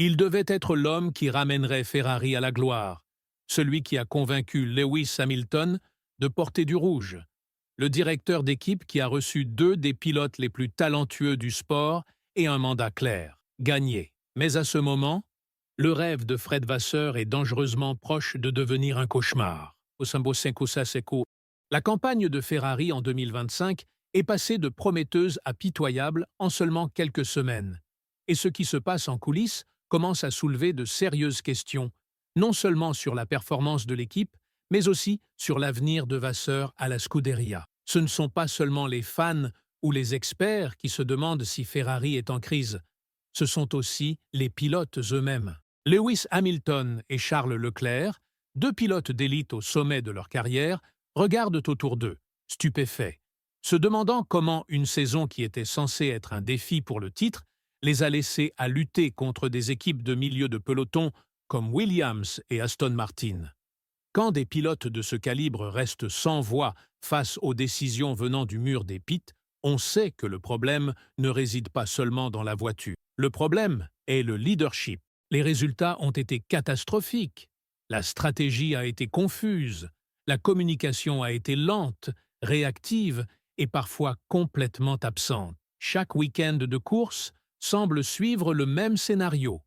Il devait être l'homme qui ramènerait Ferrari à la gloire, celui qui a convaincu Lewis Hamilton de porter du rouge, le directeur d'équipe qui a reçu deux des pilotes les plus talentueux du sport et un mandat clair, gagner. Mais à ce moment, le rêve de Fred Vasseur est dangereusement proche de devenir un cauchemar. La campagne de Ferrari en 2025 est passée de prometteuse à pitoyable en seulement quelques semaines. Et ce qui se passe en coulisses commence à soulever de sérieuses questions, non seulement sur la performance de l'équipe, mais aussi sur l'avenir de Vasseur à la Scuderia. Ce ne sont pas seulement les fans ou les experts qui se demandent si Ferrari est en crise, ce sont aussi les pilotes eux-mêmes. Lewis Hamilton et Charles Leclerc, deux pilotes d'élite au sommet de leur carrière, regardent autour d'eux, stupéfaits, se demandant comment une saison qui était censée être un défi pour le titre les a laissés à lutter contre des équipes de milieu de peloton comme Williams et Aston Martin. Quand des pilotes de ce calibre restent sans voix face aux décisions venant du mur des pits, on sait que le problème ne réside pas seulement dans la voiture. Le problème est le leadership. Les résultats ont été catastrophiques. La stratégie a été confuse. La communication a été lente, réactive et parfois complètement absente. Chaque week-end de course semble suivre le même scénario.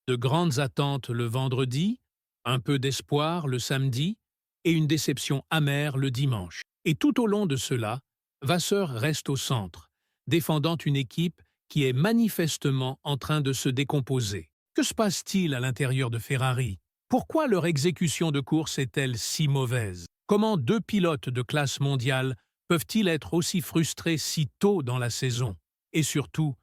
De grandes attentes le vendredi, un peu d'espoir le samedi et une déception amère le dimanche. Et tout au long de cela, Vasseur reste au centre, défendant une équipe qui est manifestement en train de se décomposer. Que se passe-t-il à l'intérieur de Ferrari? Pourquoi leur exécution de course est-elle si mauvaise? Comment deux pilotes de classe mondiale peuvent-ils être aussi frustrés si tôt dans la saison? Et surtout,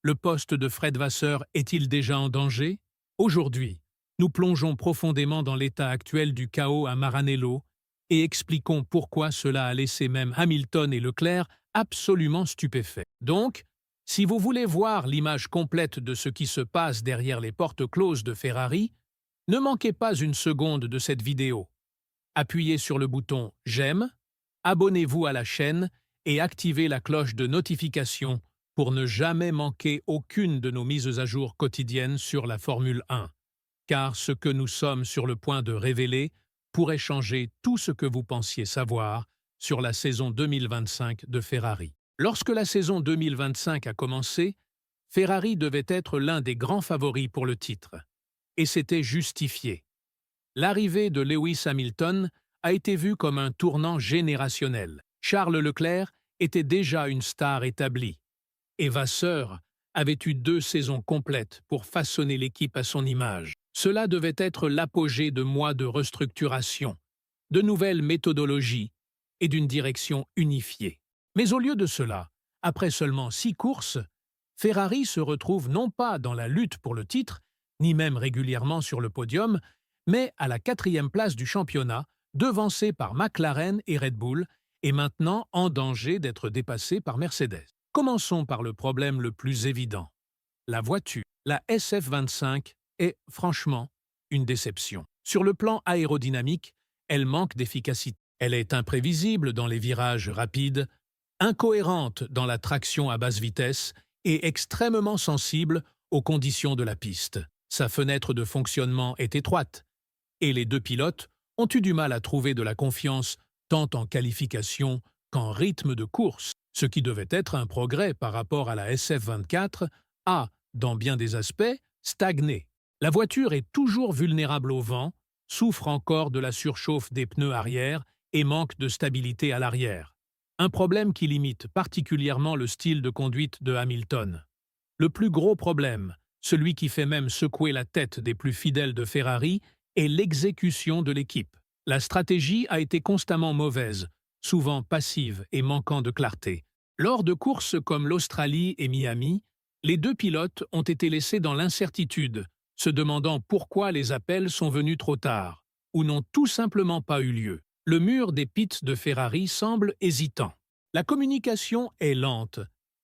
le poste de Fred Vasseur est-il déjà en danger? Aujourd'hui, nous plongeons profondément dans l'état actuel du chaos à Maranello et expliquons pourquoi cela a laissé même Hamilton et Leclerc absolument stupéfaits. Donc, si vous voulez voir l'image complète de ce qui se passe derrière les portes closes de Ferrari, ne manquez pas une seconde de cette vidéo. Appuyez sur le bouton « J'aime », abonnez-vous à la chaîne et activez la cloche de notification pour ne jamais manquer aucune de nos mises à jour quotidiennes sur la Formule 1. Car ce que nous sommes sur le point de révéler pourrait changer tout ce que vous pensiez savoir sur la saison 2025 de Ferrari. Lorsque la saison 2025 a commencé, Ferrari devait être l'un des grands favoris pour le titre. Et c'était justifié. L'arrivée de Lewis Hamilton a été vue comme un tournant générationnel. Charles Leclerc était déjà une star établie. Et Vasseur avait eu 2 saisons complètes pour façonner l'équipe à son image. Cela devait être l'apogée de mois de restructuration, de nouvelles méthodologies et d'une direction unifiée. Mais au lieu de cela, après seulement 6 courses, Ferrari se retrouve non pas dans la lutte pour le titre, ni même régulièrement sur le podium, mais à la 4e place du championnat, devancé par McLaren et Red Bull, et maintenant en danger d'être dépassé par Mercedes. Commençons par le problème le plus évident. La voiture, la SF25, est franchement une déception. Sur le plan aérodynamique, elle manque d'efficacité. Elle est imprévisible dans les virages rapides, incohérente dans la traction à basse vitesse et extrêmement sensible aux conditions de la piste. Sa fenêtre de fonctionnement est étroite et les deux pilotes ont eu du mal à trouver de la confiance tant en qualification qu'en rythme de course. Ce qui devait être un progrès par rapport à la SF24 a, dans bien des aspects, stagné. La voiture est toujours vulnérable au vent, souffre encore de la surchauffe des pneus arrière et manque de stabilité à l'arrière. Un problème qui limite particulièrement le style de conduite de Hamilton. Le plus gros problème, celui qui fait même secouer la tête des plus fidèles de Ferrari, est l'exécution de l'équipe. La stratégie a été constamment mauvaise, souvent passive et manquant de clarté. Lors de courses comme l'Australie et Miami, les deux pilotes ont été laissés dans l'incertitude, se demandant pourquoi les appels sont venus trop tard, ou n'ont tout simplement pas eu lieu. Le mur des pits de Ferrari semble hésitant. La communication est lente,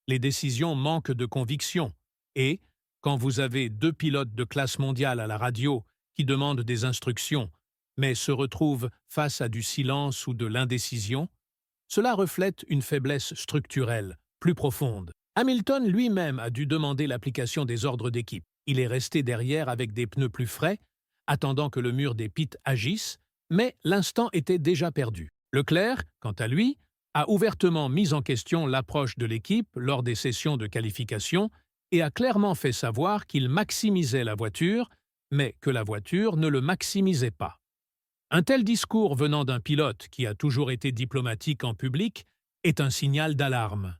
les décisions manquent de conviction, et, quand vous avez deux pilotes de classe mondiale à la radio qui demandent des instructions, mais se retrouvent face à du silence ou de l'indécision, cela reflète une faiblesse structurelle, plus profonde. Hamilton lui-même a dû demander l'application des ordres d'équipe. Il est resté derrière avec des pneus plus frais, attendant que le mur des pits agisse, mais l'instant était déjà perdu. Leclerc, quant à lui, a ouvertement mis en question l'approche de l'équipe lors des sessions de qualification et a clairement fait savoir qu'il maximisait la voiture, mais que la voiture ne le maximisait pas. Un tel discours venant d'un pilote qui a toujours été diplomatique en public est un signal d'alarme.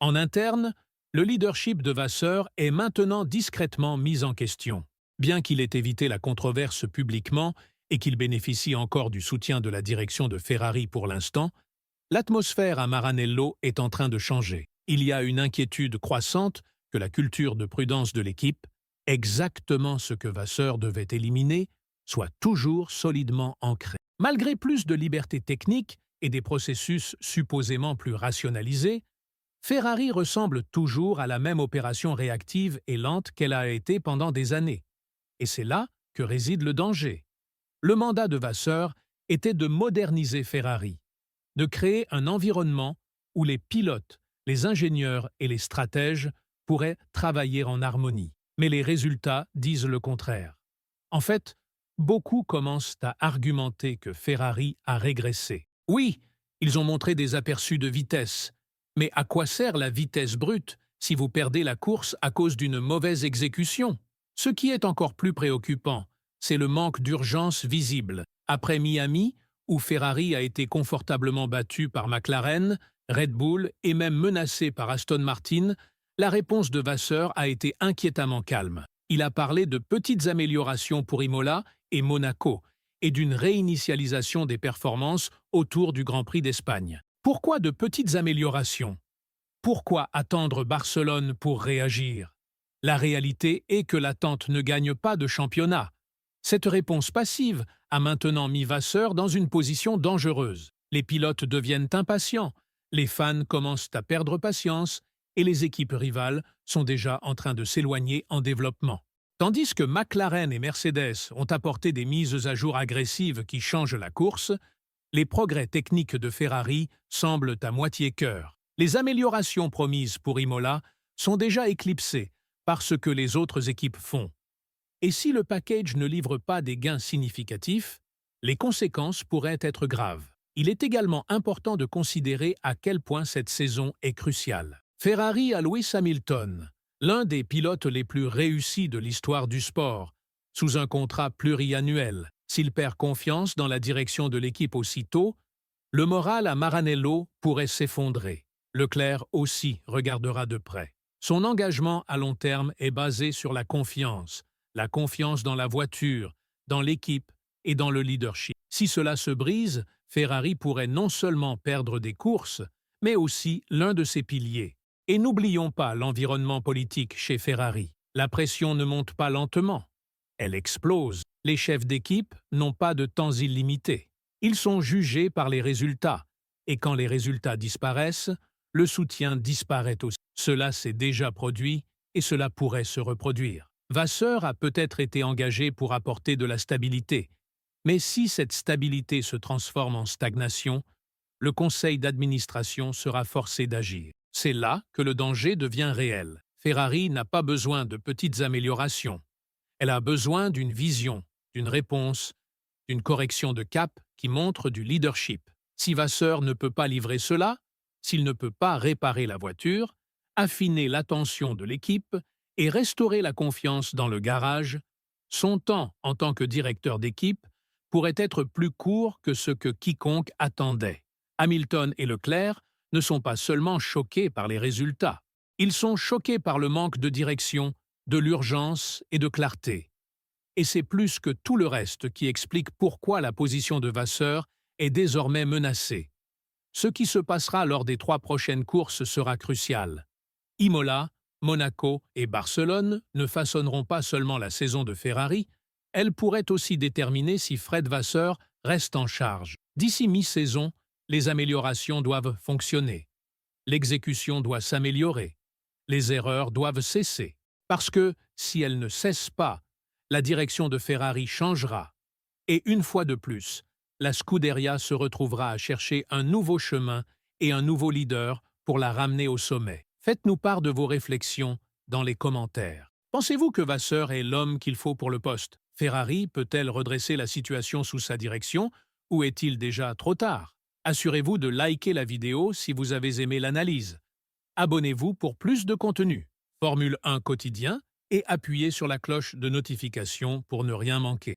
En interne, le leadership de Vasseur est maintenant discrètement mis en question. Bien qu'il ait évité la controverse publiquement et qu'il bénéficie encore du soutien de la direction de Ferrari pour l'instant, l'atmosphère à Maranello est en train de changer. Il y a une inquiétude croissante que la culture de prudence de l'équipe, exactement ce que Vasseur devait éliminer, soit toujours solidement ancrée. Malgré plus de liberté technique et des processus supposément plus rationalisés, Ferrari ressemble toujours à la même opération réactive et lente qu'elle a été pendant des années. Et c'est là que réside le danger. Le mandat de Vasseur était de moderniser Ferrari, de créer un environnement où les pilotes, les ingénieurs et les stratèges pourraient travailler en harmonie. Mais les résultats disent le contraire. En fait, beaucoup commencent à argumenter que Ferrari a régressé. Oui, ils ont montré des aperçus de vitesse, mais à quoi sert la vitesse brute si vous perdez la course à cause d'une mauvaise exécution? Ce qui est encore plus préoccupant, c'est le manque d'urgence visible. Après Miami, où Ferrari a été confortablement battu par McLaren, Red Bull et même menacé par Aston Martin, la réponse de Vasseur a été inquiétamment calme. Il a parlé de petites améliorations pour Imola et Monaco et d'une réinitialisation des performances autour du Grand Prix d'Espagne. Pourquoi de petites améliorations? Pourquoi attendre Barcelone pour réagir? La réalité est que l'attente ne gagne pas de championnat. Cette réponse passive a maintenant mis Vasseur dans une position dangereuse. Les pilotes deviennent impatients, les fans commencent à perdre patience et les équipes rivales sont déjà en train de s'éloigner en développement. Tandis que McLaren et Mercedes ont apporté des mises à jour agressives qui changent la course, les progrès techniques de Ferrari semblent à moitié cœur. Les améliorations promises pour Imola sont déjà éclipsées par ce que les autres équipes font. Et si le package ne livre pas des gains significatifs, les conséquences pourraient être graves. Il est également important de considérer à quel point cette saison est cruciale. Ferrari a Lewis Hamilton, l'un des pilotes les plus réussis de l'histoire du sport, sous un contrat pluriannuel. S'il perd confiance dans la direction de l'équipe aussitôt, le moral à Maranello pourrait s'effondrer. Leclerc aussi regardera de près. Son engagement à long terme est basé sur la confiance dans la voiture, dans l'équipe et dans le leadership. Si cela se brise, Ferrari pourrait non seulement perdre des courses, mais aussi l'un de ses piliers. Et n'oublions pas l'environnement politique chez Ferrari. La pression ne monte pas lentement. Elle explose. Les chefs d'équipe n'ont pas de temps illimité. Ils sont jugés par les résultats. Et quand les résultats disparaissent, le soutien disparaît aussi. Cela s'est déjà produit et cela pourrait se reproduire. Vasseur a peut-être été engagé pour apporter de la stabilité. Mais si cette stabilité se transforme en stagnation, le conseil d'administration sera forcé d'agir. C'est là que le danger devient réel. Ferrari n'a pas besoin de petites améliorations. Elle a besoin d'une vision, d'une réponse, d'une correction de cap qui montre du leadership. Si Vasseur ne peut pas livrer cela, s'il ne peut pas réparer la voiture, affiner l'attention de l'équipe et restaurer la confiance dans le garage, son temps en tant que directeur d'équipe pourrait être plus court que ce que quiconque attendait. Hamilton et Leclerc ne sont pas seulement choqués par les résultats, ils sont choqués par le manque de direction, de l'urgence et de clarté. Et c'est plus que tout le reste qui explique pourquoi la position de Vasseur est désormais menacée. Ce qui se passera lors des 3 prochaines courses sera crucial. Imola, Monaco et Barcelone ne façonneront pas seulement la saison de Ferrari, elles pourraient aussi déterminer si Fred Vasseur reste en charge. D'ici mi-saison, les améliorations doivent fonctionner. L'exécution doit s'améliorer. Les erreurs doivent cesser. Parce que, si elles ne cessent pas, la direction de Ferrari changera. Et une fois de plus, la Scuderia se retrouvera à chercher un nouveau chemin et un nouveau leader pour la ramener au sommet. Faites-nous part de vos réflexions dans les commentaires. Pensez-vous que Vasseur est l'homme qu'il faut pour le poste? Ferrari peut-elle redresser la situation sous sa direction ou est-il déjà trop tard? Assurez-vous de liker la vidéo si vous avez aimé l'analyse. Abonnez-vous pour plus de contenu. Formule 1 quotidien et appuyez sur la cloche de notification pour ne rien manquer.